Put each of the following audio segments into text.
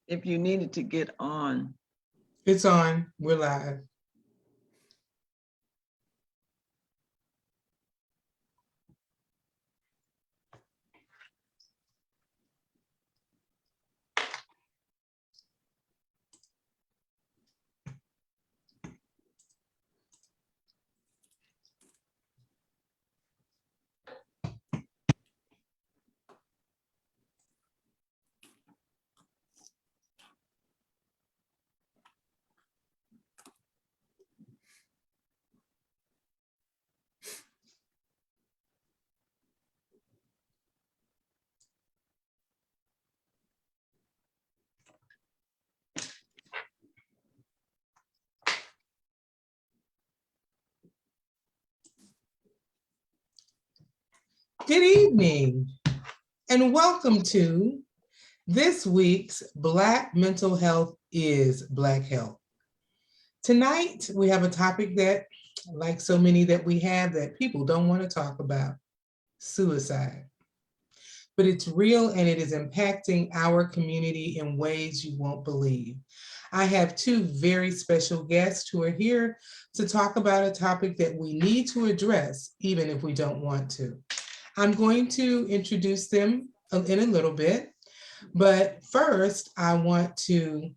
if you needed to get on. It's on. We're live. Good evening, and welcome to this week's Black Mental Health is Black Health. Tonight, we have a topic that, like so many that we have, that people don't want to talk about: suicide. But it's real and it is impacting our community in ways you won't believe. I have two very special guests who are here to talk about a topic that we need to address, even if we don't want to. I'm going to introduce them in a little bit, but first I want to,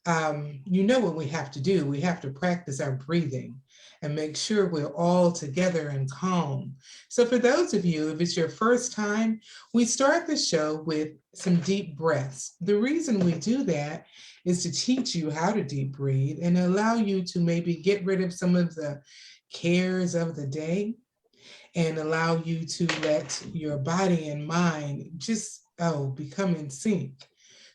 you know what we have to do. We have to practice our breathing and make sure we're all together and calm. So for those of you, if it's your first time, we start the show with some deep breaths. The reason we do that is to teach you how to deep breathe and allow you to maybe get rid of some of the cares of the day and allow you to let your body and mind just become in sync.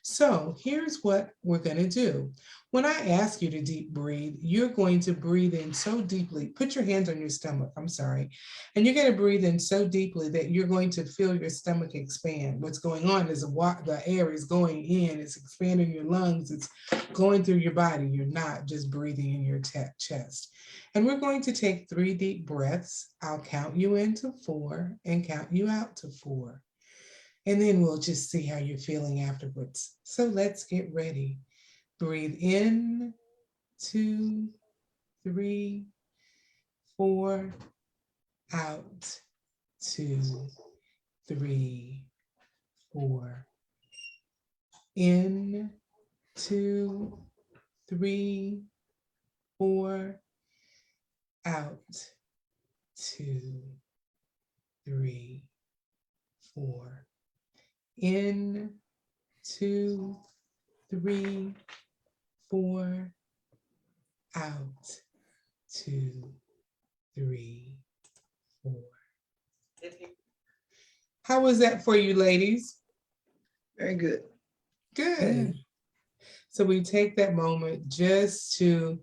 So here's what we're going to do. When I ask you to deep breathe, you're going to breathe in so deeply. Put your hands on your stomach, I'm sorry. And you're going to breathe in so deeply that you're going to feel your stomach expand. What's going on is the air is going in, it's expanding your lungs, it's going through your body. You're not just breathing in your chest. And we're going to take 3 deep breaths. I'll count you into 4 and count you out to 4. And then we'll just see how you're feeling afterwards. So let's get ready. Breathe in, 2, 3, 4, out, 2, 3, 4. In, 2, 3, 4, out, 2, 3, 4. In, 2, 3, 4, out, 2, 3, 4. How was that for you, ladies? Very good. Good. So we take that moment just to,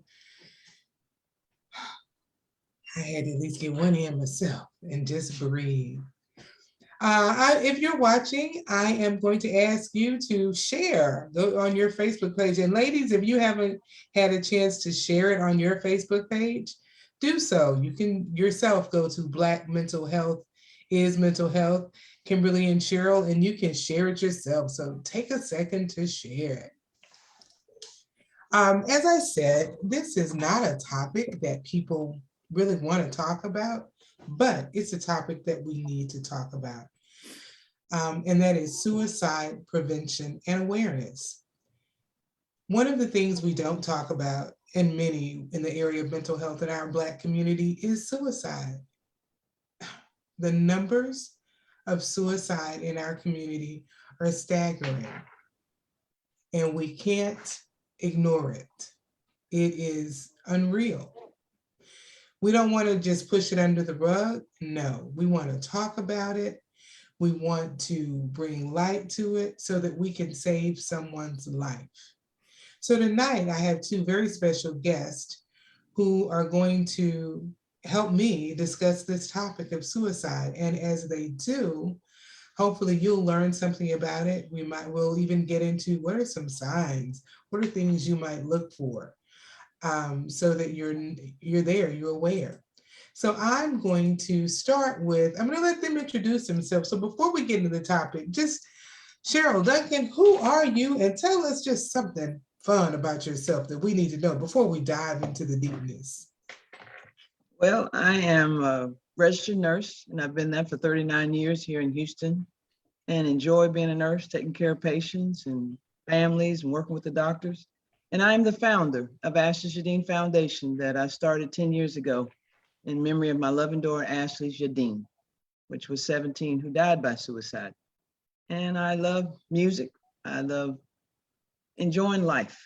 I had to at least get one in myself and just breathe. If you're watching, I am going to ask you to share on your Facebook page. And ladies, if you haven't had a chance to share it on your Facebook page, do so. You can yourself go to Black Mental Health is Mental Health, Kimberley and Cheryl, and you can share it yourself. So take a second to share it. As I said, this is not a topic that people really want to talk about, but it's a topic that we need to talk about. And that is suicide prevention and awareness. One of the things we don't talk about in the area of mental health in our Black community is suicide. The numbers of suicide in our community are staggering, and we can't ignore it. It is unreal. We don't want to just push it under the rug. No, we want to talk about it. We want to bring light to it so that we can save someone's life. So tonight I have 2 very special guests who are going to help me discuss this topic of suicide. And as they do, hopefully you'll learn something about it. We'll even get into what are some signs, what are things you might look for, so that you're there, you're aware. So I'm going to start with, I'm going to let them introduce themselves. So before we get into the topic, just Cheryl Duncan, who are you? And tell us just something fun about yourself that we need to know before we dive into the deepness. Well, I am a registered nurse, and I've been that for 39 years here in Houston, and enjoy being a nurse, taking care of patients and families and working with the doctors. And I am the founder of Ashley Jadine Foundation that I started 10 years ago in memory of my loving daughter, Ashley Jadine, which was 17, who died by suicide. And I love music. I love enjoying life,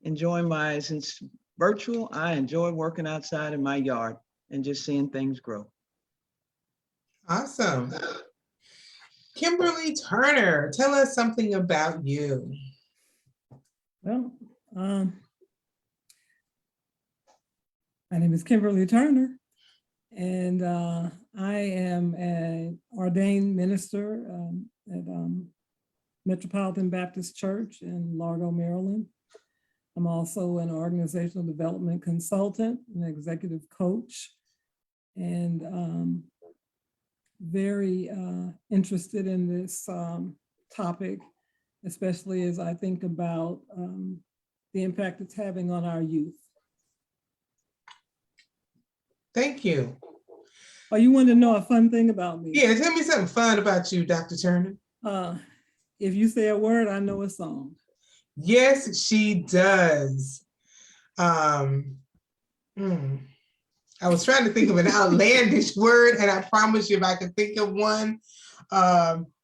since virtual, I enjoy working outside in my yard and just seeing things grow. Awesome. Kimberley Turner, tell us something about you. Well, my name is Kimberley Turner, and I am an ordained minister at Metropolitan Baptist Church in Largo, Maryland. I'm also an organizational development consultant, an executive coach, and very interested in this topic, especially as I think about the impact it's having on our youth. Thank you. Oh, you want to know a fun thing about me? Yeah, tell me something fun about you, Dr. Turner. If you say a word, I know a song. Yes, she does. I was trying to think of an outlandish word, and I promise you, if I could think of one,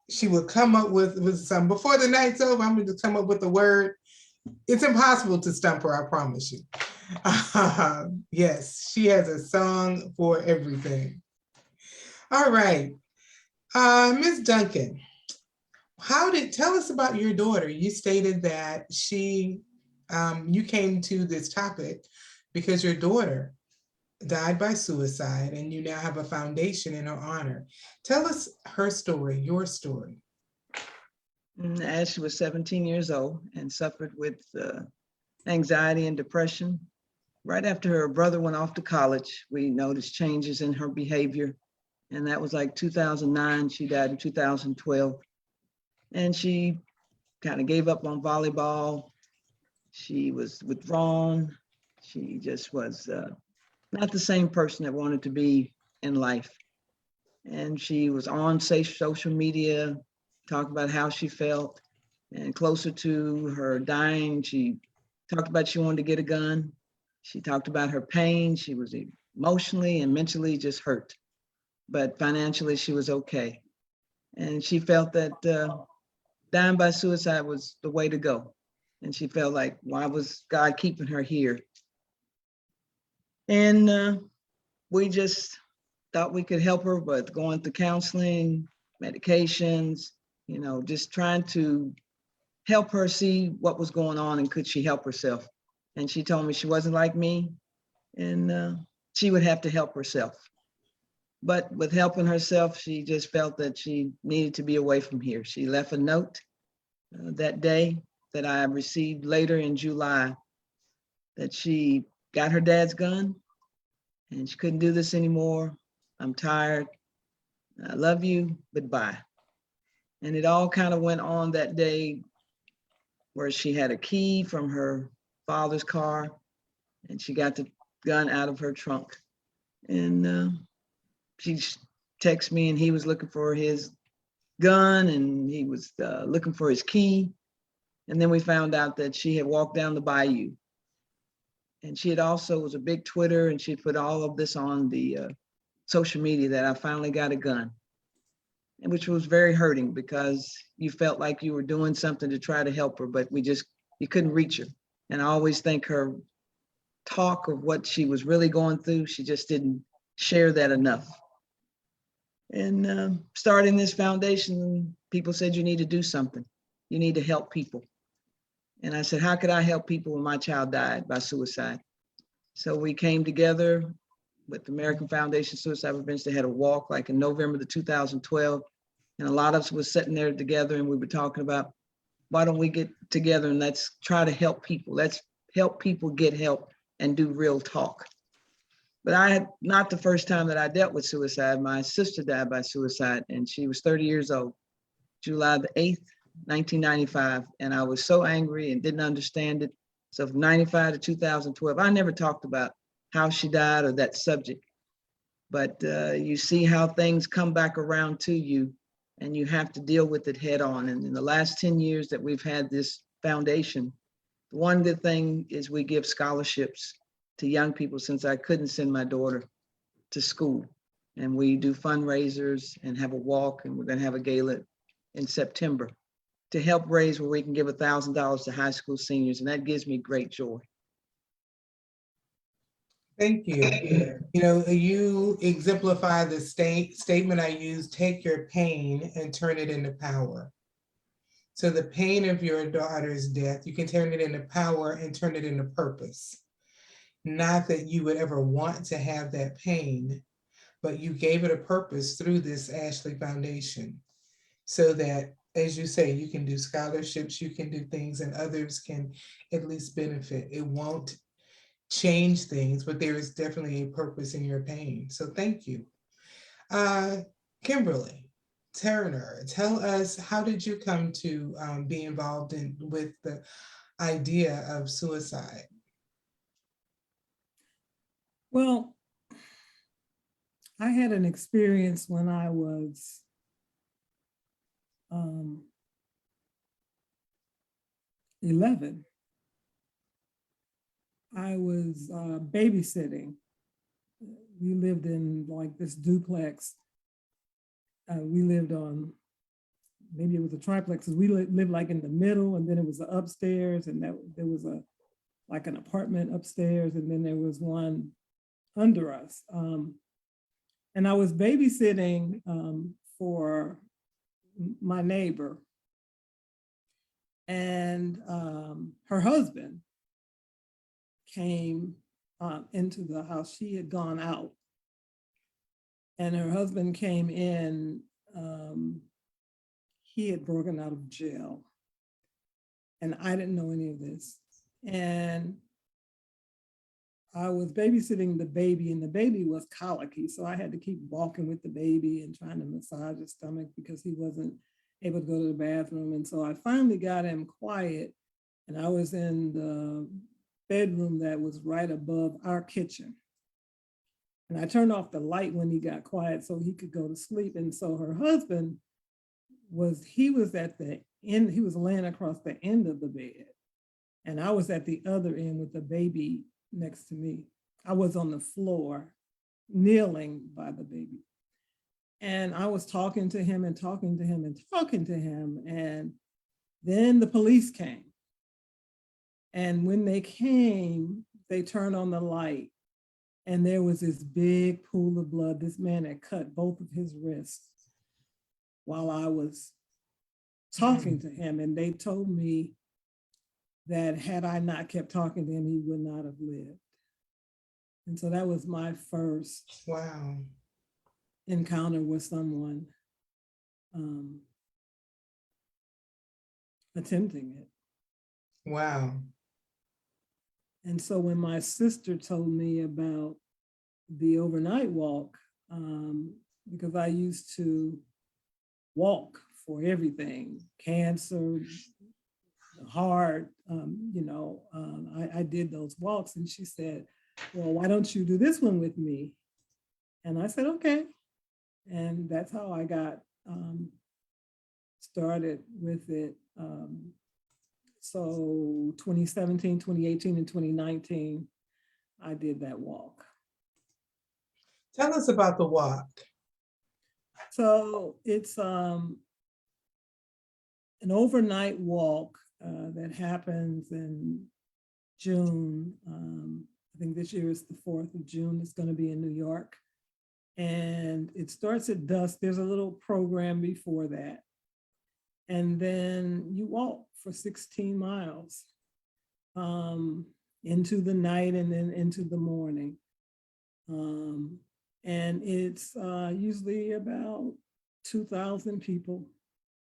she would come up with some. Before the night's over, I'm going to come up with a word. It's impossible to stump her, I promise you. Yes, she has a song for everything. All right, Ms. Duncan, tell us about your daughter. You stated that you came to this topic because your daughter died by suicide, and you now have a foundation in her honor. Tell us her story, your story. As she was 17 years old and suffered with anxiety and depression. Right after her brother went off to college, we noticed changes in her behavior. And that was like 2009. She died in 2012. And she kind of gave up on volleyball. She was withdrawn. She just was not the same person that wanted to be in life. And she was on social media, talking about how she felt. And closer to her dying, she talked about she wanted to get a gun. She talked about her pain. She was emotionally and mentally just hurt, but financially she was okay. And she felt that dying by suicide was the way to go. And she felt like, why was God keeping her here? And we just thought we could help her, but going through counseling, medications, just trying to help her see what was going on and could she help herself. And she told me she wasn't like me and she would have to help herself. But with helping herself, she just felt that she needed to be away from here. She left a note that day that I received later in July that she got her dad's gun and she couldn't do this anymore. I'm tired. I love you. Goodbye. And it all kind of went on that day where she had a key from her father's car and she got the gun out of her trunk. And she texted me and he was looking for his gun and he was looking for his key. And then we found out that she had walked down the bayou. And she had also was a big Twitter and she put all of this on the social media that I finally got a gun. And which was very hurting because you felt like you were doing something to try to help her, but you couldn't reach her. And I always think her talk of what she was really going through, she just didn't share that enough. And starting this foundation, people said, you need to do something. You need to help people. And I said, how could I help people when my child died by suicide? So we came together with the American Foundation Suicide Prevention. They had a walk like in November of 2012. And a lot of us was sitting there together and we were talking about, why don't we get together and let's try to help people. Let's help people get help and do real talk. But I had not the first time that I dealt with suicide. My sister died by suicide and she was 30 years old, July the 8th, 1995, and I was so angry and didn't understand it. So from 95 to 2012, I never talked about how she died or that subject. But you see how things come back around to you, and you have to deal with it head on. And in the last 10 years that we've had this foundation, one good thing is we give scholarships to young people, since I couldn't send my daughter to school. And we do fundraisers and have a walk, and we're going to have a gala in September to help raise where we can give $1,000 to high school seniors. And that gives me great joy. Thank you. You know, you exemplify the statement I use, take your pain and turn it into power. So the pain of your daughter's death, you can turn it into power and turn it into purpose. Not that you would ever want to have that pain, but you gave it a purpose through this Ashley Foundation, so that, as you say, you can do scholarships, you can do things, and others can at least benefit. It won't change things, but there is definitely a purpose in your pain. So thank you. Kimberley Turner, tell us, how did you come to be involved with the idea of suicide? Well, I had an experience when I was 11. I was babysitting. We lived in like this duplex. We lived on, maybe it was a triplex, because we lived like in the middle, and then it was the upstairs, and there was like an apartment upstairs, and then there was one under us. And I was babysitting for my neighbor, and her husband came into the house. She had gone out, and her husband came in. He had broken out of jail, and I didn't know any of this. And I was babysitting the baby, and the baby was colicky, so I had to keep walking with the baby and trying to massage his stomach because he wasn't able to go to the bathroom. And so I finally got him quiet, and I was in the bedroom that was right above our kitchen. And I turned off the light when he got quiet so he could go to sleep. And so her husband was at the end, he was laying across the end of the bed, and I was at the other end with the baby next to me. I was on the floor, kneeling by the baby. And I was talking to him and talking to him and talking to him. And then the police came. And when they came, they turned on the light, and there was this big pool of blood. This man had cut both of his wrists while I was talking to him. And they told me that had I not kept talking to him, he would not have lived. And so that was my first encounter with someone attempting it. Wow. And so when my sister told me about the overnight walk, because I used to walk for everything, cancer, heart, I did those walks. And she said, well, why don't you do this one with me? And I said, okay. And that's how I got started with it. So 2017, 2018, and 2019, I did that walk. Tell us about the walk. So it's an overnight walk that happens in June. I think this year is the 4th of June. It's going to be in New York. And it starts at dusk. There's a little program before that. And then you walk for 16 miles into the night and then into the morning. And it's usually about 2,000 people.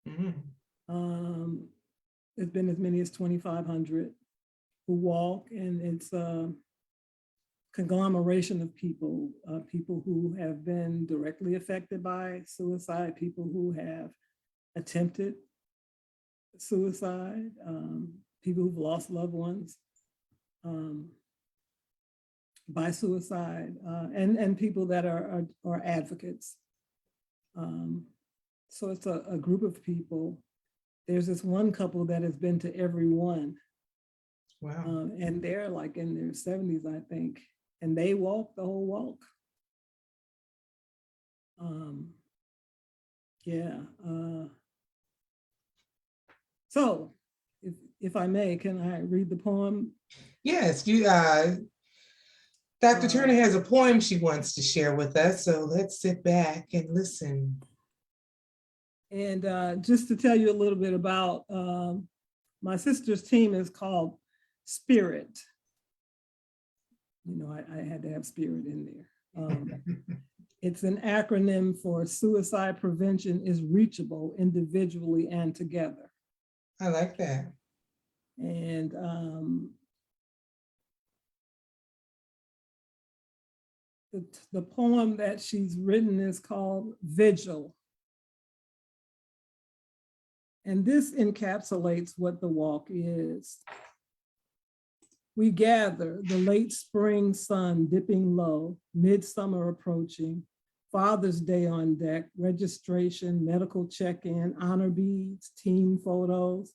Mm-hmm. It's been as many as 2,500 who walk, and it's a conglomeration of people, people who have been directly affected by suicide, people who have attempted suicide, people who've lost loved ones by suicide, and people that are advocates. So it's a group of people. There's this one couple that has been to every one. Wow. And they're like in their 70s, I think, and they walk the whole walk. Yeah. So if I may, can I read the poem? Yes, Dr. Turner has a poem she wants to share with us, so let's sit back and listen. And just to tell you a little bit about my sister's team is called Spirit. You know, I had to have spirit in there. It's an acronym for Suicide Prevention is Reachable Individually and Together. I like that. And the poem that she's written is called Vigil. And this encapsulates what the walk is. We gather, the late spring sun dipping low, midsummer approaching, Father's Day on deck, registration, medical check-in, honor beads, team photos,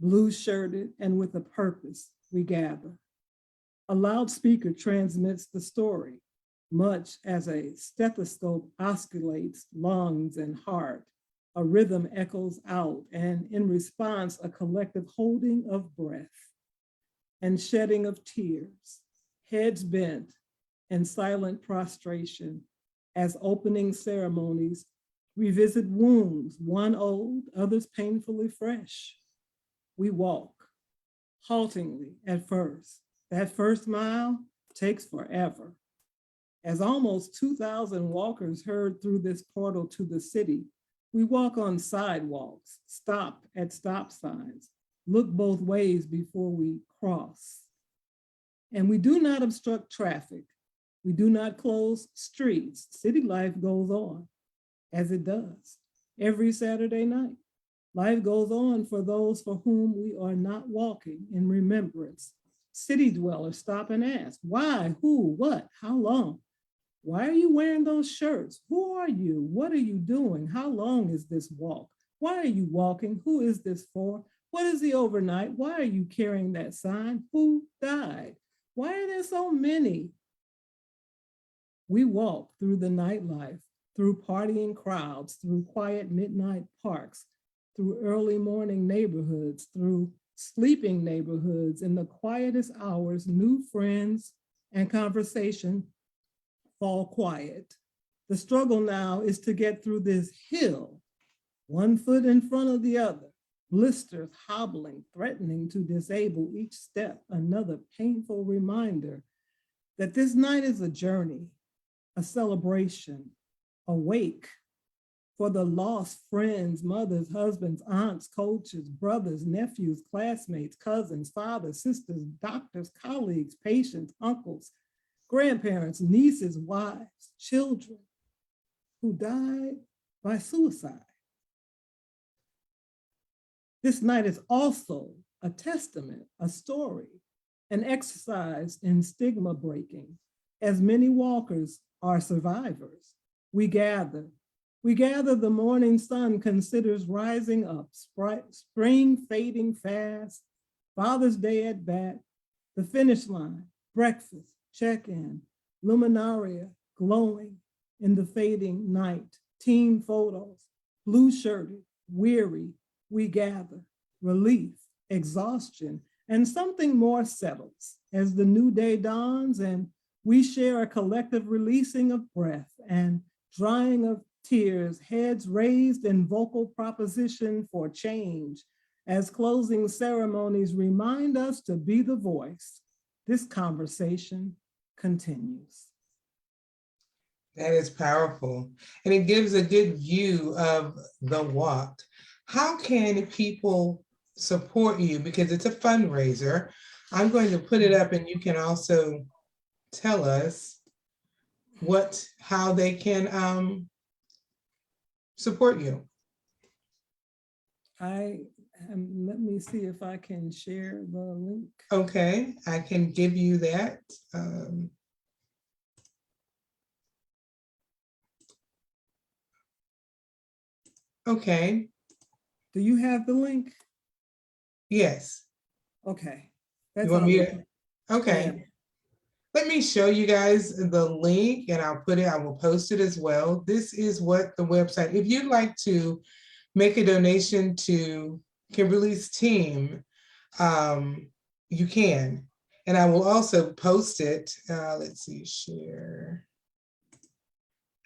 blue shirted and with a purpose, we gather. A loudspeaker transmits the story, much as a stethoscope osculates lungs and heart. A rhythm echoes out, and in response, a collective holding of breath and shedding of tears, heads bent and silent prostration as opening ceremonies revisit wounds, one old, others painfully fresh. We walk, haltingly at first. That first mile takes forever. As almost 2,000 walkers herd through this portal to the city, we walk on sidewalks, stop at stop signs, look both ways before we cross. And we do not obstruct traffic. We do not close streets. City life goes on, as it does, every Saturday night. Life goes on for those for whom we are not walking in remembrance. City dwellers stop and ask, why, who, what, how long? Why are you wearing those shirts? Who are you? What are you doing? How long is this walk? Why are you walking? Who is this for? What is the overnight? Why are you carrying that sign? Who died? Why are there so many? We walk through the nightlife, through partying crowds, through quiet midnight parks, through early morning neighborhoods, through sleeping neighborhoods. In the quietest hours, new friends and conversation fall quiet. The struggle now is to get through this hill, one foot in front of the other, blisters hobbling, threatening to disable each step, another painful reminder that this night is a journey, a celebration, a wake for the lost friends, mothers, husbands, aunts, coaches, brothers, nephews, classmates, cousins, fathers, sisters, doctors, colleagues, patients, uncles, grandparents, nieces, wives, children who died by suicide. This night is also a testament, a story, an exercise in stigma breaking. As many walkers are survivors, we gather. The morning sun considers rising up, spring fading fast, Father's Day at bat, the finish line, breakfast, check-in, luminaria glowing in the fading night, team photos, blue shirted, weary, we gather, relief, exhaustion, and something more settles as the new day dawns and we share a collective releasing of breath and drying of tears, heads raised in vocal proposition for change as closing ceremonies remind us to be the voice. This conversation continues. That is powerful. And it gives a good view of the walk. How can people support you? Because it's a fundraiser. I'm going to put it up and you can also tell us how they can support you. I Let me see if I can share the link. Okay, I can give you that. Okay, Do you have the link? yes. Okay. You That's want all. me to? Okay. Yeah. Let me show you guys the link and I will post it as well. This is what the website, if you'd like to make a donation to Kimberly's team, you can. And I will also post it. Let's see, share.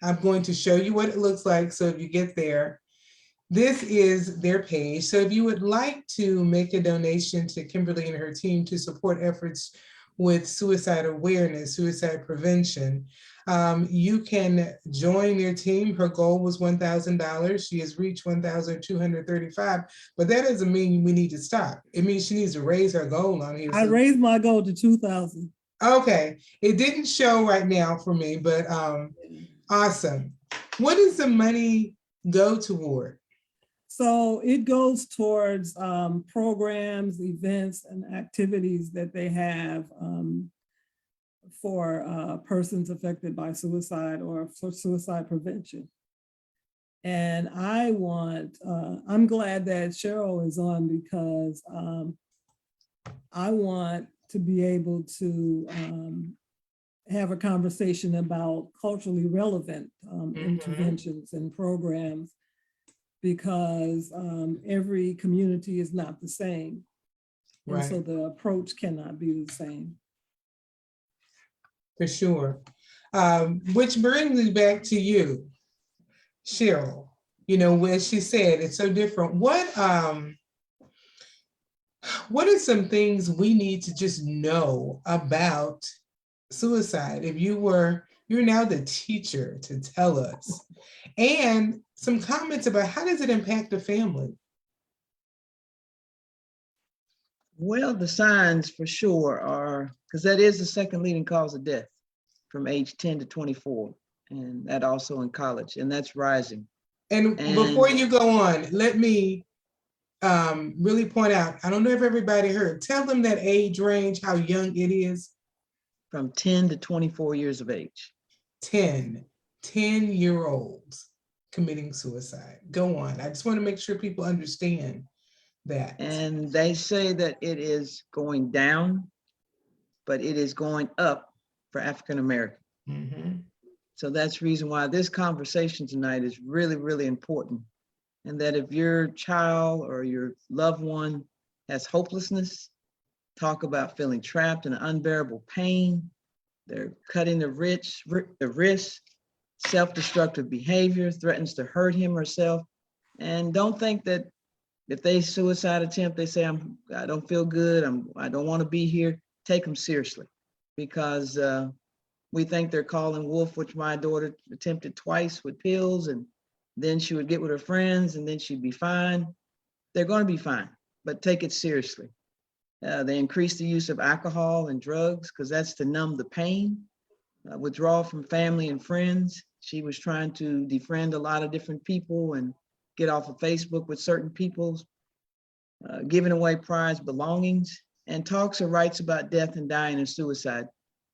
I'm going to show you what it looks like. So if you get there, this is their page. So if you would like to make a donation to Kimberly and her team to support efforts with suicide awareness, suicide prevention, you can join their team. Her goal was $1,000. She has reached $1,235, but that doesn't mean we need to stop. It means she needs to raise her goal on here. I raised my goal to 2,000. Okay, it didn't show right now for me, but awesome. What does the money go toward? So it goes towards programs, events, and activities that they have for persons affected by suicide or for suicide prevention. And I'm glad that Cheryl is on because I want to be able to have a conversation about culturally relevant interventions and programs, because every community is not the same. And so the approach cannot be the same. For sure. Which brings me back to you, Cheryl. You know, as she said, it's so different. What are some things we need to just know about suicide? If you're now the teacher to tell us, and some comments about how does it impact the family? Well, the signs for sure are, because that is the second leading cause of death from age 10 to 24, and that also in college, and that's rising. And before you go on, let me really point out, I don't know if everybody heard, tell them that age range, how young it is. From 10 to 24 years of age. 10-year-olds committing suicide. Go on. I just want to make sure people understand that. And they say that it is going down, but it is going up for African American. So that's the reason why this conversation tonight is really, really important. And that if your child or your loved one has hopelessness, talk about feeling trapped in unbearable pain, they're cutting the wrist, self-destructive behavior, threatens to hurt him or herself. And don't think that if they suicide attempt, they say, I don't feel good, I don't want to be here, take them seriously. Because we think they're calling wolf, which my daughter attempted twice with pills, and then she would get with her friends and then she'd be fine. They're going to be fine, but take it seriously. They increase the use of alcohol and drugs because that's to numb the pain. Withdrawal from family and friends. She was trying to defriend a lot of different people and get off of Facebook with certain people, giving away prized belongings, and talks or writes about death and dying and suicide.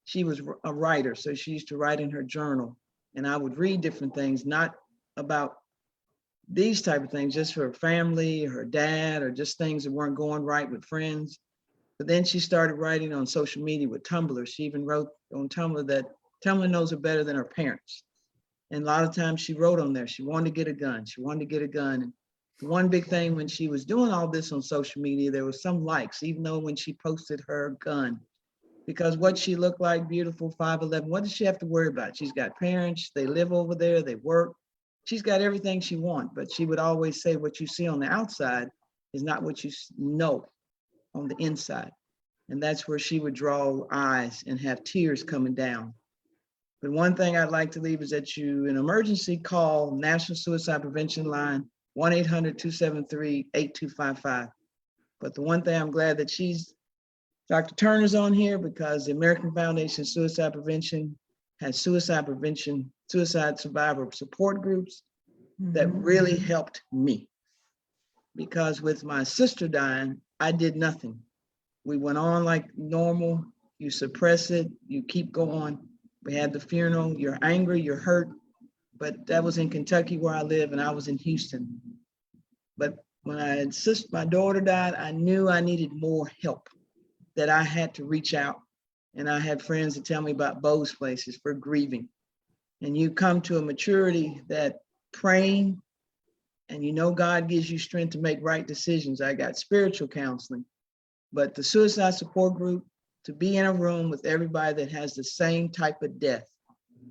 She was a writer, so she used to write in her journal, and I would read different things, not about these type of things, just for her family, her dad, or just things that weren't going right with friends. But then she started writing on social media with Tumblr. She even wrote on Tumblr that Tumblr knows her better than her parents. And a lot of times she wrote on there, she wanted to get a gun. She wanted to get a gun. And one big thing when she was doing all this on social media, there was some likes, even though when she posted her gun, because what she looked like, beautiful, 5'11", what does she have to worry about? She's got parents, they live over there, they work. She's got everything she wants, but she would always say what you see on the outside is not what you know on the inside. And that's where she would draw eyes and have tears coming down. But one thing I'd like to leave is that you, in emergency, call National Suicide Prevention Line, 1-800-273-8255. But the one thing I'm glad that Dr. Turner's on here, because the American Foundation Suicide Prevention has suicide prevention, suicide survivor support groups that really helped me. because with my sister dying, I did nothing. We went on like normal. You suppress it, you keep going. We had the funeral, you're angry, you're hurt, but that was in Kentucky where I live, and I was in Houston. But when my daughter died, I knew I needed more help, that I had to reach out. And I had friends that tell me about Bo's places for grieving. And you come to a maturity that praying, and you know God gives you strength to make right decisions. I got spiritual counseling, but the suicide support group, to be in a room with everybody that has the same type of death,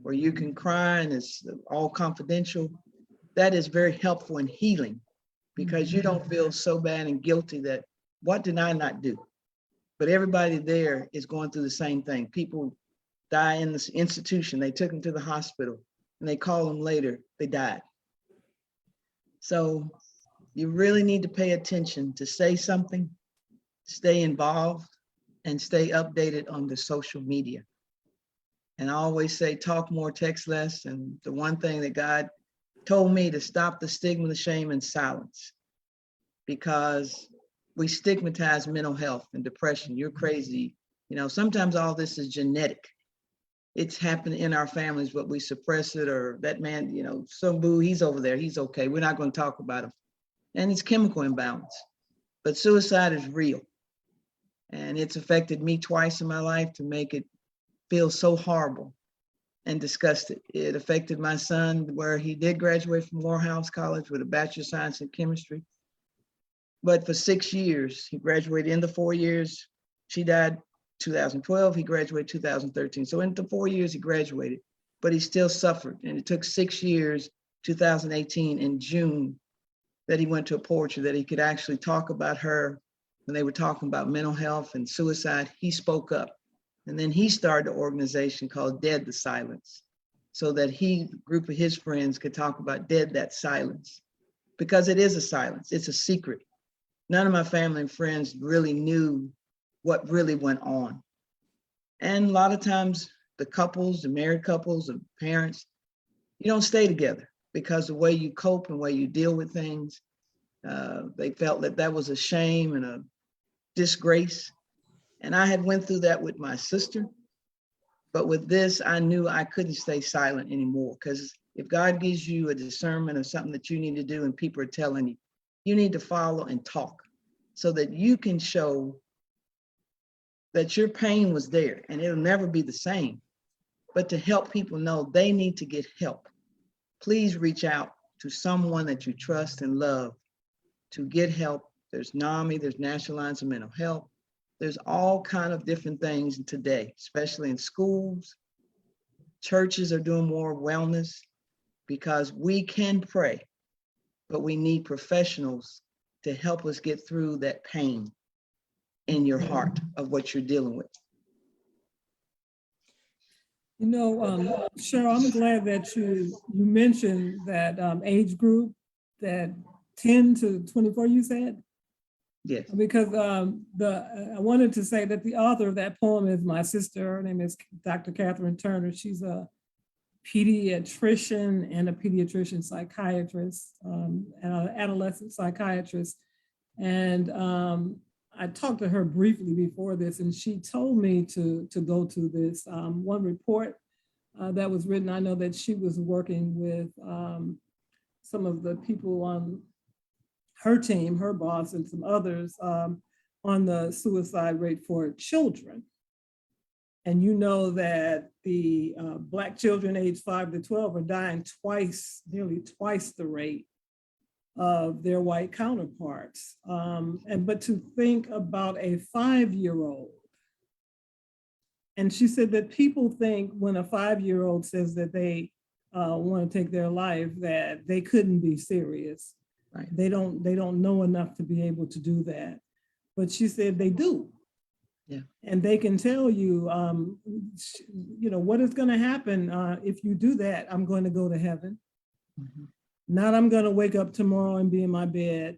where you can cry and it's all confidential, that is very helpful in healing, because you don't feel so bad and guilty that, what did I not do? But everybody there is going through the same thing. People die in this institution. They took them to the hospital and they call them later, they died. So you really need to pay attention to say something, stay involved, and stay updated on the social media. And I always say, talk more, text less. And the one thing that God told me to stop the stigma, the shame, and silence, because we stigmatize mental health and depression. You're crazy. You know, sometimes all this is genetic. It's happened in our families, but we suppress it, or that man, you know, some boo, he's over there, he's okay. We're not going to talk about him. And it's chemical imbalance. But suicide is real. And it's affected me twice in my life to make it feel so horrible and disgusted. It affected my son, where he did graduate from Morehouse College with a Bachelor of Science in Chemistry. But for 6 years, he graduated in the 4 years. She died 2012, he graduated 2013. So in the 4 years he graduated, but he still suffered. And it took 6 years, 2018 in June, that he went to a poetry, that he could actually talk about her. When they were talking about mental health and suicide, he spoke up. And then he started an organization called Dead the Silence, so that a group of his friends could talk about Dead that Silence, because it is a silence, it's a secret. None of my family and friends really knew what really went on. And a lot of times the couples, the married couples, the parents, you don't stay together, because the way you cope and the way you deal with things, they felt that that was a shame and a disgrace. And I had went through that with my sister, but with this, I knew I couldn't stay silent anymore, because if God gives you a discernment of something that you need to do and people are telling you, you need to follow and talk, so that you can show that your pain was there and it'll never be the same, but to help people know they need to get help. Please reach out to someone that you trust and love to get help. There's NAMI, there's National Alliance of Mental Health. There's all kind of different things today, especially in schools. Churches are doing more wellness, because we can pray, but we need professionals to help us get through that pain in your heart of what you're dealing with. You know, Cheryl, I'm glad that you mentioned that age group, that 10 to 24, you said? Yes. Because I wanted to say that the author of that poem is my sister. Her name is Dr. Catherine Turner. She's a pediatrician and a pediatrician psychiatrist, and an adolescent psychiatrist. And I talked to her briefly before this, and she told me to go to this one report that was written. I know that she was working with some of the people on her team, her boss, and some others on the suicide rate for children. And you know that the Black children aged 5 to 12 are dying nearly twice the rate of their white counterparts. But to think about a 5-year-old, and she said that people think when a 5-year-old says that they want to take their life, that they couldn't be serious. Right. They don't know enough to be able to do that. But she said they do. Yeah. And they can tell you, you know, what is going to happen if you do that. I'm going to go to heaven. Mm-hmm. Not I'm going to wake up tomorrow and be in my bed.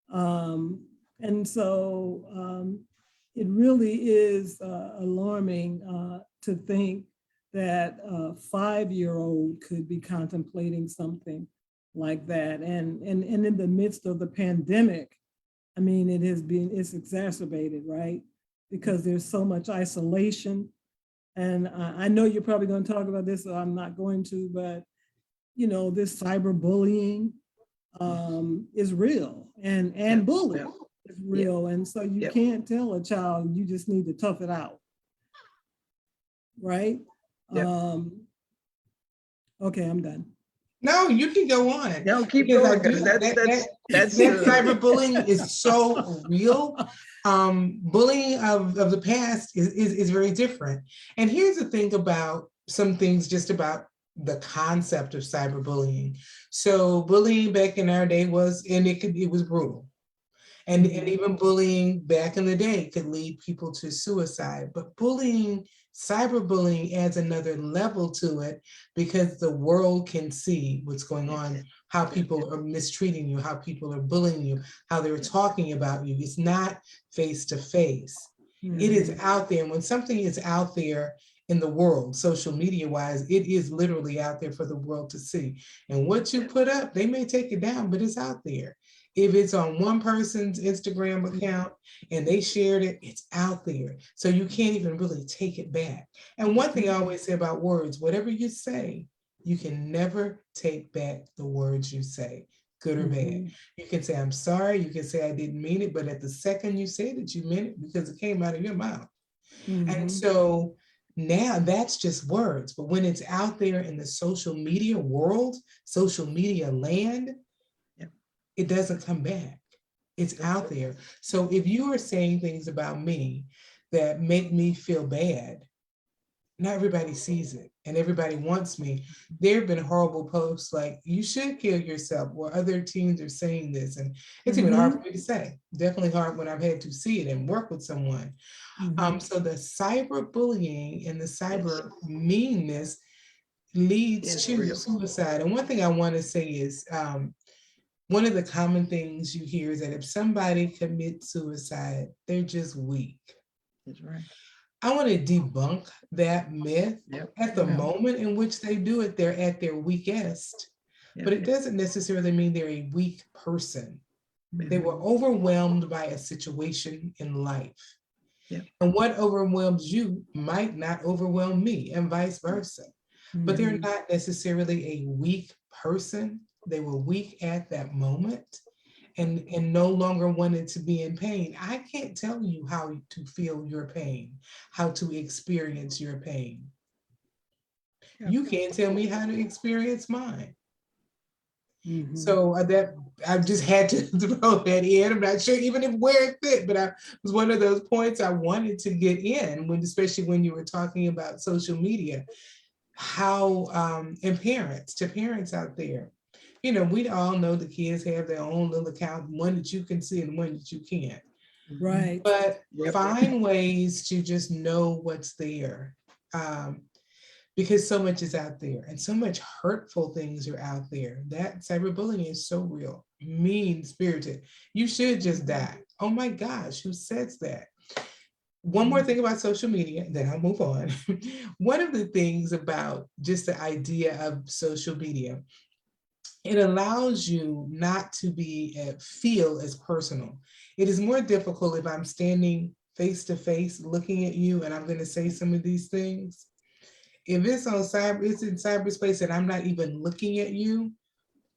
And so it really is alarming to think that a 5-year-old could be contemplating something like that. And in the midst of the pandemic, I mean, it's exacerbated, right? Because there's so much isolation. And I know you're probably going to talk about this, so I'm not going to, but this cyberbullying is real, and bullying is real. And so you can't tell a child, you just need to tough it out, right? Okay, I'm done. No, you can go on. No, keep Because going, because that's cyberbullying is so real. Bullying of the past is very different. And here's the thing about some things just about the concept of cyberbullying. So bullying back in our day was, and it was brutal. And even bullying back in the day could lead people to suicide. But bullying, cyberbullying adds another level to it because the world can see what's going on, how people are mistreating you, how people are bullying you, how they're talking about you. It's not face to face. It is out there. And when something is out there in the world, social media wise, it is literally out there for the world to see. And what you put up, they may take it down, but it's out there. If it's on one person's Instagram account and they shared it, it's out there. So you can't even really take it back. And one thing I always say about words, whatever you say, you can never take back the words you say, good or bad. You can say, I'm sorry. You can say, I didn't mean it. But at the second you said it, you meant it because it came out of your mouth. And so now that's just words. But when it's out there in the social media world, social media land, it doesn't come back. It's out there. So if you are saying things about me that make me feel bad, not everybody sees it and everybody wants me. There have been horrible posts like, you should kill yourself, where other teens are saying this. And it's even hard for me to say. Definitely hard when I've had to see it and work with someone. So the cyberbullying and the cyber meanness leads to suicide. And one thing I want to say is, one of the common things you hear is that if somebody commits suicide, they're just weak. That's right. I want to debunk that myth. At the moment in which they do it, they're at their weakest. But it doesn't necessarily mean they're a weak person. They were overwhelmed by a situation in life. And what overwhelms you might not overwhelm me, and vice versa. But they're not necessarily a weak person. They were weak at that moment and no longer wanted to be in pain. I can't tell you how to feel your pain, how to experience your pain. You can't tell me how to experience mine. So that I just had to throw that in. I'm not sure even if where it fit, but it was one of those points I wanted to get in, especially when you were talking about social media, how, and parents out there, we all know the kids have their own little account, one that you can see and one that you can't. Right. But find ways to just know what's there. Because so much is out there and so much hurtful things are out there. That cyberbullying is so real, mean-spirited. You should just die. Oh my gosh, who says that? One more thing about social media, then I'll move on. One of the things about just the idea of social media, it allows you not to feel as personal. It is more difficult if I'm standing face to face looking at you and I'm going to say some of these things. If it's it's in cyberspace and I'm not even looking at you,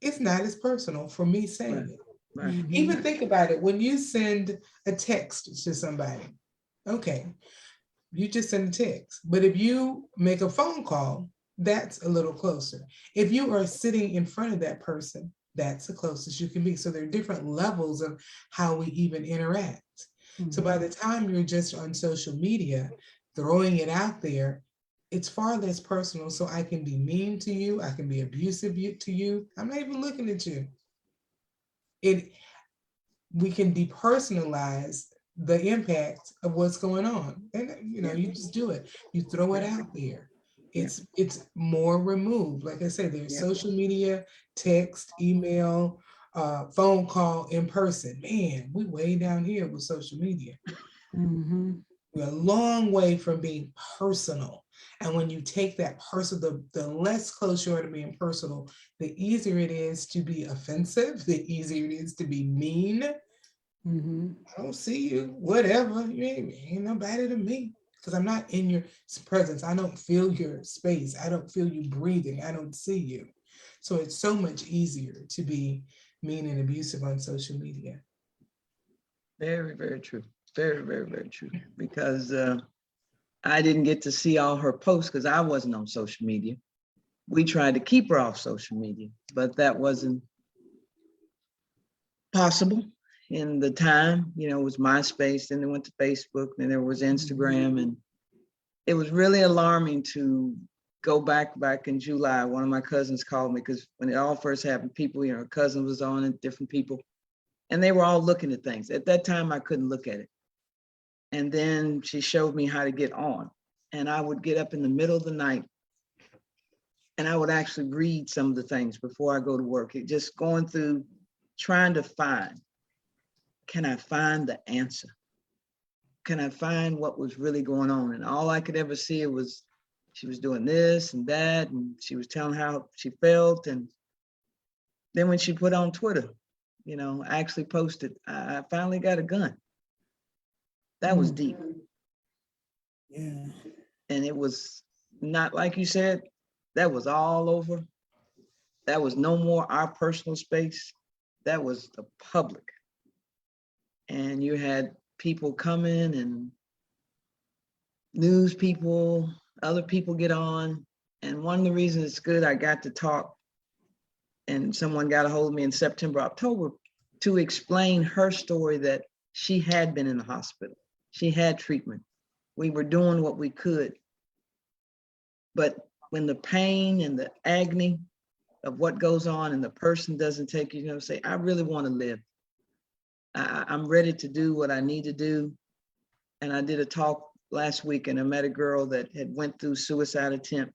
it's not as personal for me saying it. Even think about it. When you send a text to somebody, okay, you just send a text. But if you make a phone call, that's a little closer. If you are sitting in front of that person, that's the closest you can be. So there are different levels of how we even interact. So by the time you're just on social media, throwing it out there, it's far less personal. So I can be mean to you. I can be abusive to you. I'm not even looking at you. We can depersonalize the impact of what's going on. And you just do it. You throw it out there. It's more removed. Like I said, there's social media, text, email, phone call, in person. Man, we way down here with social media. We're a long way from being personal. And when you take that personal, the less close you are to being personal, the easier it is to be offensive, the easier it is to be mean. Mhm. I don't see you, whatever. You ain't nobody to me because I'm not in your presence. I don't feel your space. I don't feel you breathing. I don't see you. So it's so much easier to be mean and abusive on social media. Very, very true. Very, very, very true. Because I didn't get to see all her posts because I wasn't on social media. We tried to keep her off social media, but that wasn't possible in the time. You know, it was MySpace, then they went to Facebook, then there was Instagram, and it was really alarming to go back in July. One of my cousins called me because when it all first happened, people, you know, her cousin was on it, different people, and they were all looking at things. At that time, I couldn't look at it. And then she showed me how to get on. And I would get up in the middle of the night and I would actually read some of the things before I go to work. It just going through, trying to find, can I find the answer? Can I find what was really going on? And all I could ever see was she was doing this and that, and she was telling how she felt. And then when she put on Twitter, you know, I actually posted, I finally got a gun. That was deep. Yeah. And it was not like you said, that was all over. That was no more our personal space. That was the public. And you had people coming and news people, other people get on. And one of the reasons it's good, I got to talk and someone got a hold of me in September, October to explain her story that she had been in the hospital. She had treatment. We were doing what we could. But when the pain and the agony of what goes on and the person doesn't take you, you know, say, I really want to live. I'm ready to do what I need to do. And I did a talk last week and I met a girl that had went through suicide attempt.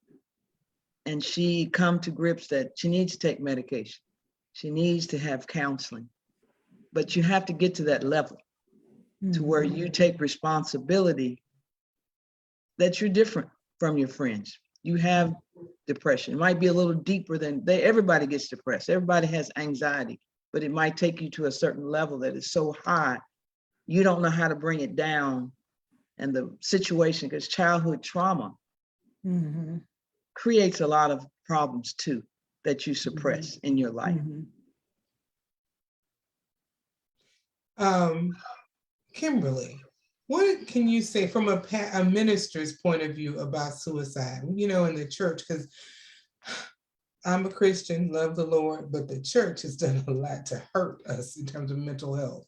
And she come to grips that she needs to take medication. She needs to have counseling. But you have to get to that level to where you take responsibility that you're different from your friends. You have depression. It might be a little deeper than everybody gets depressed. Everybody has anxiety, but it might take you to a certain level that is so high, you don't know how to bring it down. And the situation, because childhood trauma creates a lot of problems too, that you suppress in your life. Kimberly, what can you say from a minister's point of view about suicide, you know, in the church? Because I'm a Christian, love the Lord, but the church has done a lot to hurt us in terms of mental health.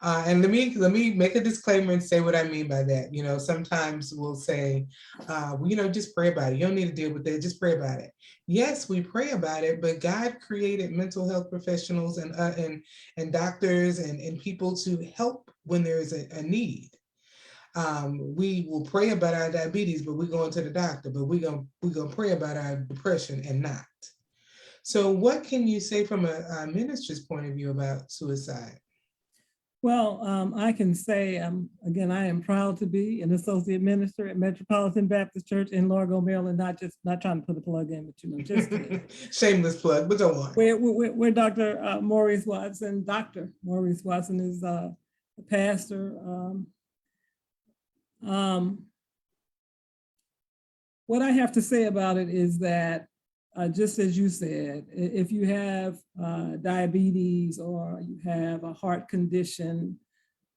And let me make a disclaimer and say what I mean by that. You know, sometimes we'll say, well, you know, just pray about it. You don't need to deal with it. Just pray about it. Yes, we pray about it, but God created mental health professionals and doctors and people to help when there is a need. We will pray about our diabetes, but we're going to the doctor. But we're gonna pray about our depression and not. So, what can you say from a minister's point of view about suicide? Well, I can say, again, I am proud to be an associate minister at Metropolitan Baptist Church in Largo, Maryland, not trying to put a plug in, but you know, just shameless plug, but don't worry. Where Dr. Maurice Watson is the pastor. What I have to say about it is that just as you said, if you have diabetes or you have a heart condition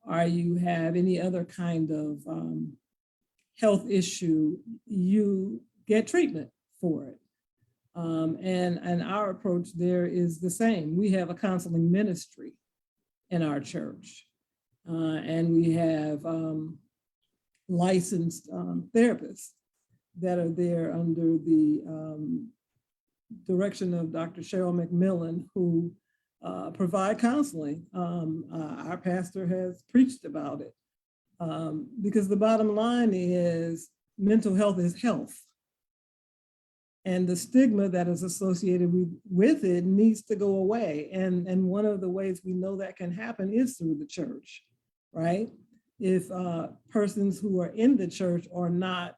or you have any other kind of health issue, you get treatment for it. And our approach there is the same. We have a counseling ministry in our church, and we have licensed therapists that are there under the direction of Dr. Cheryl McMillan, who provide counseling. Our pastor has preached about it because the bottom line is mental health is health. And the stigma that is associated with it needs to go away. And one of the ways we know that can happen is through the church, right? If persons who are in the church are not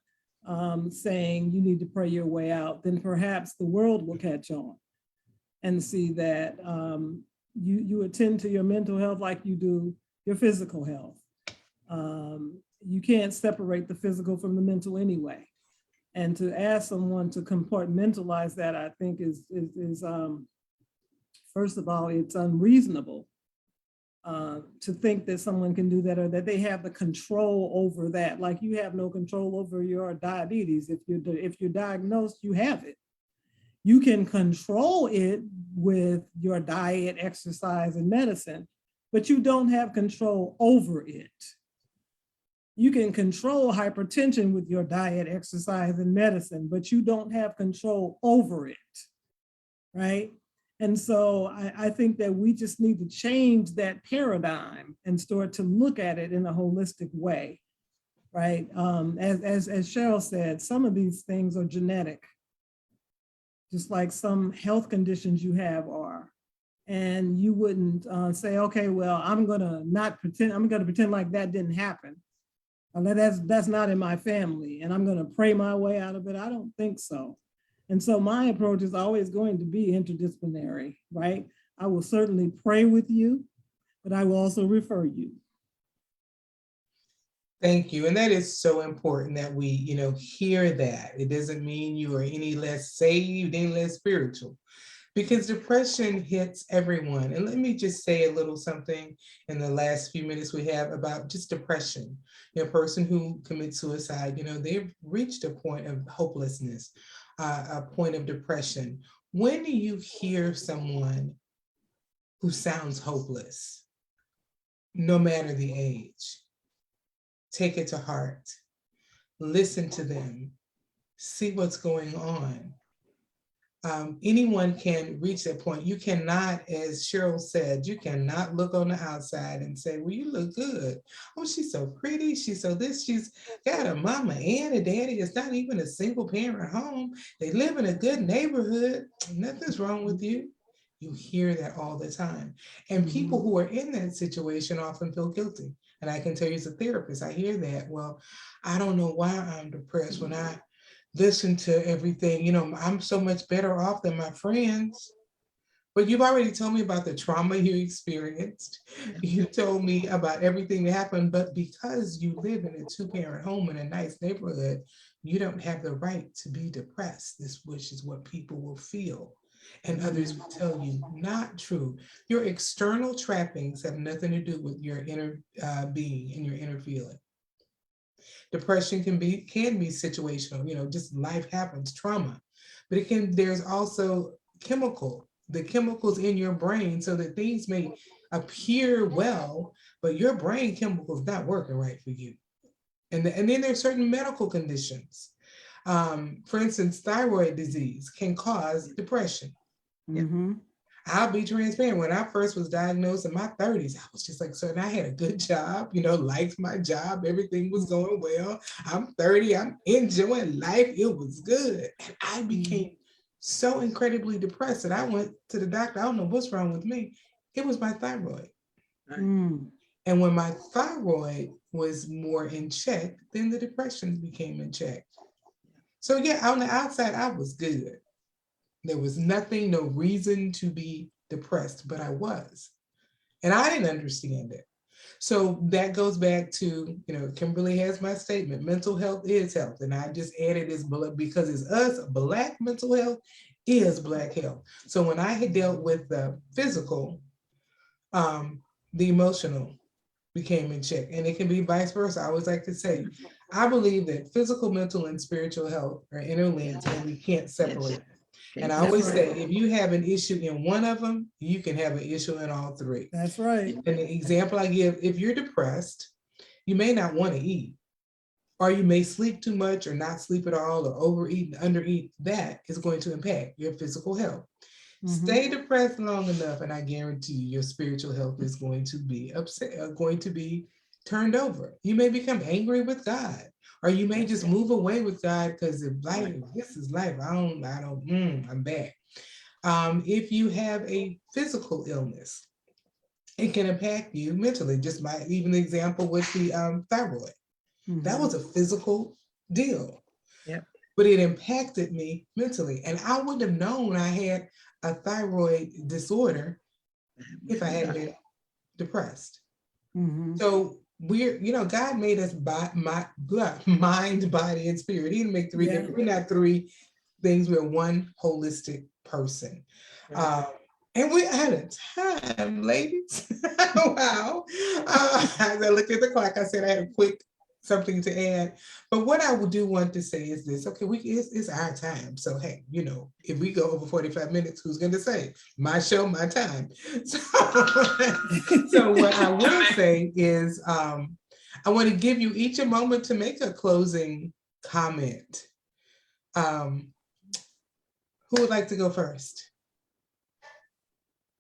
saying you need to pray your way out, then perhaps the world will catch on and see that you attend to your mental health like you do your physical health. You can't separate the physical from the mental anyway. And to ask someone to compartmentalize that, I think is first of all, it's unreasonable to think that someone can do that or that they have the control over that. Like you have no control over your diabetes. If you're diagnosed, you have it. You can control it with your diet, exercise, and medicine, but you don't have control over it. You can control hypertension with your diet, exercise, and medicine, but you don't have control over it, right? And so I think that we just need to change that paradigm and start to look at it in a holistic way, right? As Cheryl said, some of these things are genetic, just like some health conditions you have are. And you wouldn't say, okay, well, I'm gonna pretend like that didn't happen. That's not in my family, and I'm going to pray my way out of it. I don't think so. And so my approach is always going to be interdisciplinary, right? I will certainly pray with you, but I will also refer you. Thank you. And that is so important that we, hear that. It doesn't mean you are any less saved, any less spiritual, because depression hits everyone. And let me just say a little something in the last few minutes we have about just depression. A person who commits suicide, they've reached a point of hopelessness, a point of depression. When you hear someone who sounds hopeless, no matter the age, take it to heart, listen to them, see what's going on. Anyone can reach that point. You cannot, as Cheryl said, you cannot look on the outside and say, well, you look good. Oh, she's so pretty. She's so this. She's got a mama and a daddy. It's not even a single parent home. They live in a good neighborhood. Nothing's wrong with you. You hear that all the time. And people who are in that situation often feel guilty. And I can tell you as a therapist, I hear that. Well, I don't know why I'm depressed when I listen to everything. I'm so much better off than my friends. But you've already told me about the trauma you experienced. You told me about everything that happened, but because you live in a two-parent home in a nice neighborhood, you don't have the right to be depressed. This which is what people will feel. And others will tell you not true. Your external trappings have nothing to do with your inner being and your inner feeling. Depression can be situational, just life happens, trauma. But there's also the chemicals in your brain, so that things may appear well, but your brain chemicals not working right for you. And then there's certain medical conditions. For instance, thyroid disease can cause depression. I'll be transparent. When I first was diagnosed in my 30s, I was just like, so, and I had a good job, liked my job, everything was going well. I'm 30, I'm enjoying life, it was good. And I became so incredibly depressed that I went to the doctor. I don't know what's wrong with me. It was my thyroid. And when my thyroid was more in check, then the depression became in check. So yeah, on the outside, I was good. There was nothing, no reason to be depressed, but I was. And I didn't understand it. So that goes back to, Kimberley has my statement, mental health is health. And I just added this because it's us, Black mental health is Black health. So when I had dealt with the physical, the emotional became in check. And it can be vice versa. I always like to say, I believe that physical, mental, and spiritual health are interlinked and we can't separate them. And I always say, if you have an issue in one of them, you can have an issue in all three. That's right. And the example I give, if you're depressed, you may not want to eat, or you may sleep too much or not sleep at all, or overeat and undereat. That is going to impact your physical health. Stay depressed long enough, and I guarantee you your spiritual health is going to be going to be turned over. You may become angry with God. Or you may just move away with God because if this is life, I'm back. If you have a physical illness, it can impact you mentally. Just even the example with the thyroid. That was a physical deal. but it impacted me mentally. And I wouldn't have known I had a thyroid disorder if I hadn't been depressed. Mhm. So God made us mind, body, and spirit. He didn't make three Yeah. different, we're not three things, we're one holistic person. Right. And we're out of time, ladies. Wow. As I looked at the clock, I said I had a quick something to add. But what I do want to say is this. Okay, it's our time. So hey, if we go over 45 minutes, who's going to say my show, my time? So what I will say is I want to give you each a moment to make a closing comment. Who would like to go first?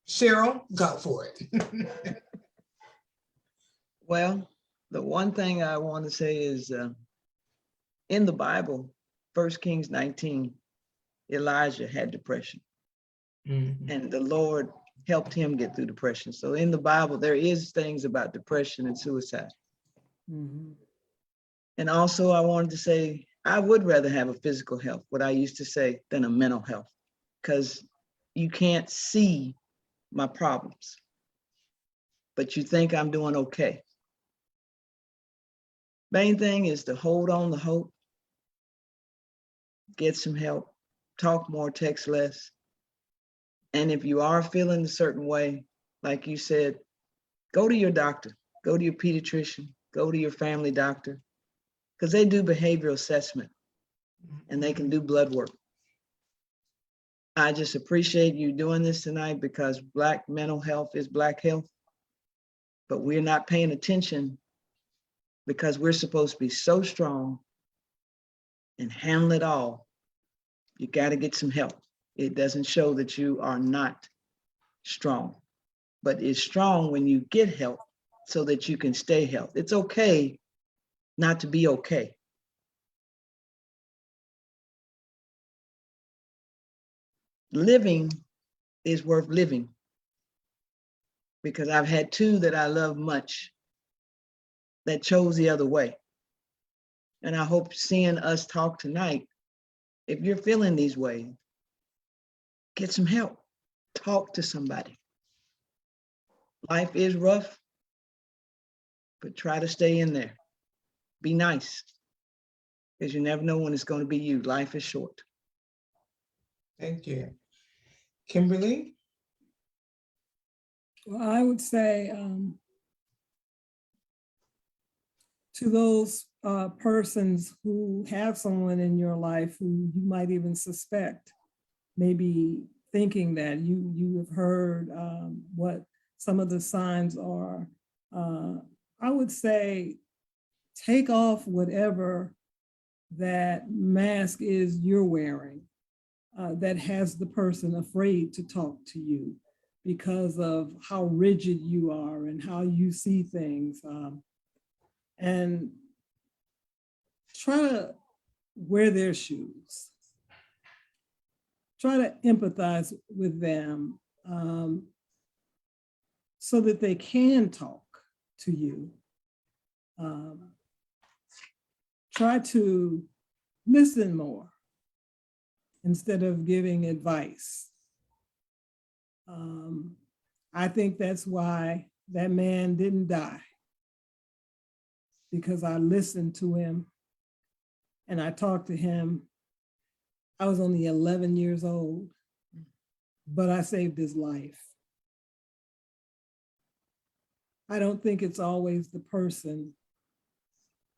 Cheryl, go for it. Well, the one thing I want to say is in the Bible, 1 Kings 19, Elijah had depression, and the Lord helped him get through depression. So in the Bible, there is things about depression and suicide. Mhm. And also I wanted to say, I would rather have a physical health, what I used to say, than a mental health, because you can't see my problems, but you think I'm doing okay. Main thing is to hold on to hope, get some help, talk more, text less. And if you are feeling a certain way, like you said, go to your doctor, go to your pediatrician, go to your family doctor, because they do behavioral assessment and they can do blood work. I just appreciate you doing this tonight, because Black mental health is Black health, but we're not paying attention because we're supposed to be so strong and handle it all. You got to get some help. It doesn't show that you are not strong, but it's strong when you get help so that you can stay healthy. It's okay not to be okay. Living is worth living, because I've had two that I love much that chose the other way. And I hope seeing us talk tonight, if you're feeling these ways, get some help, talk to somebody. Life is rough, but try to stay in there. Be nice, because you never know when it's going to be you. Life is short. Thank you. Kimberly? Well, I would say to those persons who have someone in your life who you might even suspect, maybe thinking that you have heard what some of the signs are, I would say take off whatever that mask is you're wearing that has the person afraid to talk to you because of how rigid you are and how you see things. And try to wear their shoes. Try to empathize with them so that they can talk to you. Try to listen more instead of giving advice. I think that's why that man didn't die, because I listened to him and I talked to him. I was only 11 years old, but I saved his life. I don't think it's always the person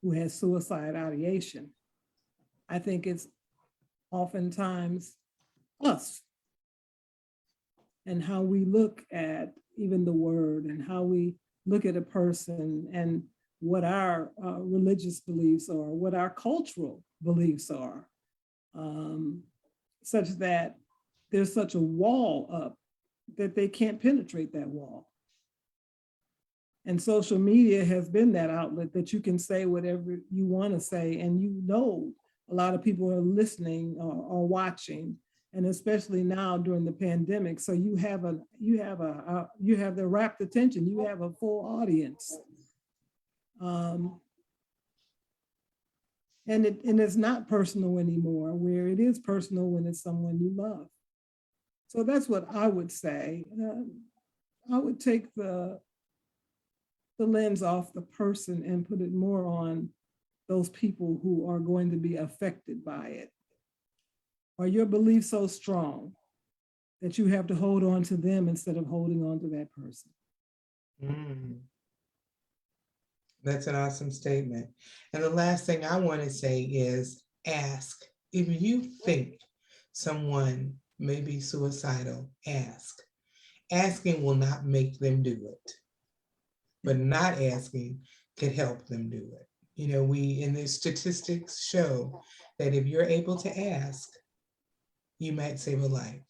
who has suicide ideation. I think it's oftentimes us and how we look at even the word and how we look at a person and what our religious beliefs are, what our cultural beliefs are, such that there's such a wall up that they can't penetrate that wall. And social media has been that outlet that you can say whatever you want to say, and a lot of people are listening or watching, and especially now during the pandemic. So you have the rapt attention. You have a full audience. And it's not personal anymore, where it is personal when it's someone you love. So that's what I would say. I would take the lens off the person and put it more on those people who are going to be affected by it. Are your beliefs so strong that you have to hold on to them instead of holding on to that person? That's an awesome statement. And the last thing I want to say is ask. If you think someone may be suicidal, ask. Asking will not make them do it, but not asking could help them do it. You know, in the statistics show that if you're able to ask, you might save a life.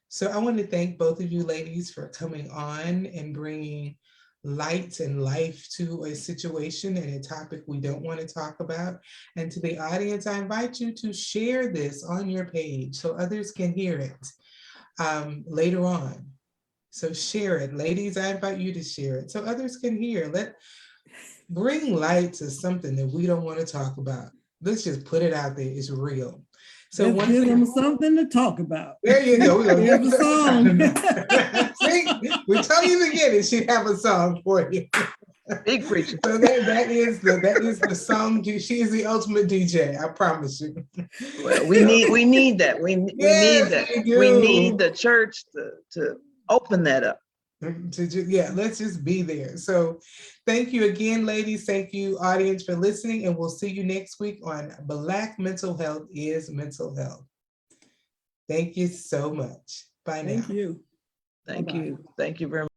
So I want to thank both of you ladies for coming on and bringing light and life to a situation and a topic we don't want to talk about. And to the audience, I invite you to share this on your page so others can hear it later on. So share it. Ladies, I invite you to share it so others can hear. Bring light to something that we don't want to talk about. Let's just put it out there. It's real. So let's give them something to talk about. There you go. Here's the song. See, we tell you again, and she'd have a song for you. Big preacher. So that is the song. She is the ultimate DJ. I promise you. Well, we need that. We need that. We need the church to open that up. Let's just be there. So thank you again, ladies. Thank you, audience, for listening. And we'll see you next week on Black Mental Health is Mental Health. Thank you so much. Bye now. Thank you. Thank Bye-bye. you. Thank you very much.